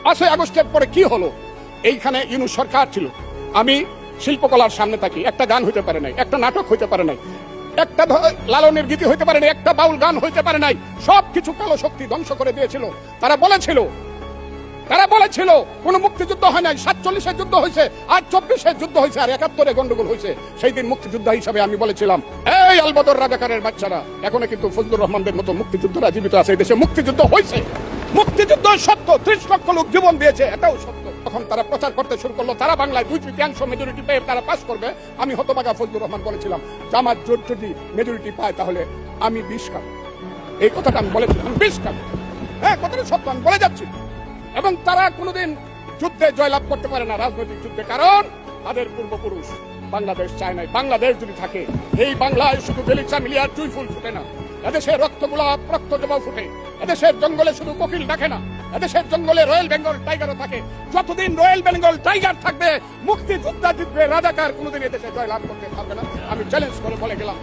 5ই আগস্টের পরে কি হলো? এইখানে ইউনূস সরকার ছিল, আমি শিল্পকলার সামনে থাকি, একটা গান হইতে পারে নাই, একটা নাটক হইতে পারে নাই, একটা লালনের গীতি হইতে পারে নাই, একটা বাউল গান হইতে পারে নাই। সবকিছু কালো শক্তি ধ্বংস করে দিয়েছিল। তারা বলেছিল কোন মুক্তিযুদ্ধ হয় নাই, 47-এর যুদ্ধ হয়েছে, আর 24-এর যুদ্ধ হয়েছে, আর 71-এ গন্ডগোল হয়েছে। সেই দিন মুক্তিযোদ্ধা হিসাবে আমি বলেছিলাম, এই আলবদর রাজাকারের বাচ্চারা, এখনো কিন্তু ফজলুর রহমানদের মতো মুক্তিযোদ্ধারা জীবিত আছে। এই দেশে মুক্তিযুদ্ধ হয়েছে, মুক্তিযুদ্ধ সত্য, 30 লক্ষ লোক জীবন দিয়েছে, এটাও সত্য। তখন তারা প্রচার করতে শুরু করলো, তারা বাংলায় 2/3 মেজরিটি পেয়ে তারা পাস করবে। আমি হতভাগা ফজলুর রহমান বলেছিলাম, জামাত জোট যদি মেজরিটি পায় তাহলে আমি 20 খাবো। এই কথাটা আমি বলেছিলাম, 20 খাবো। হ্যাঁ, কথাটা সত্য, আমি বলে যাচ্ছি। এবং তারা কোনোদিন যুদ্ধে জয়লাভ করতে পারে না, রাজনৈতিক যুদ্ধে, কারণ তাদের পূর্বপুরুষ বাংলাদেশ চায় নাই। বাংলাদেশ যদি থাকে, এই বাংলায় শুধু বেলিচা মিলিয়ার জুই ফুল ফুটে না, এদেশের রক্তগোলাপ রক্ত জবা ফুটে, এদেশের জঙ্গলে শুধু কোকিল ডাকে না, এদেশের জঙ্গলে রয়্যাল বেঙ্গল টাইগারও থাকে। যতদিন রয়্যাল বেঙ্গল টাইগার থাকবে, মুক্তিযোদ্ধা জিতবে, রাজাকার কোনোদিন এদেশে জয়লাভ করতে পারবে না। আমি চ্যালেঞ্জ করে বলে গেলাম।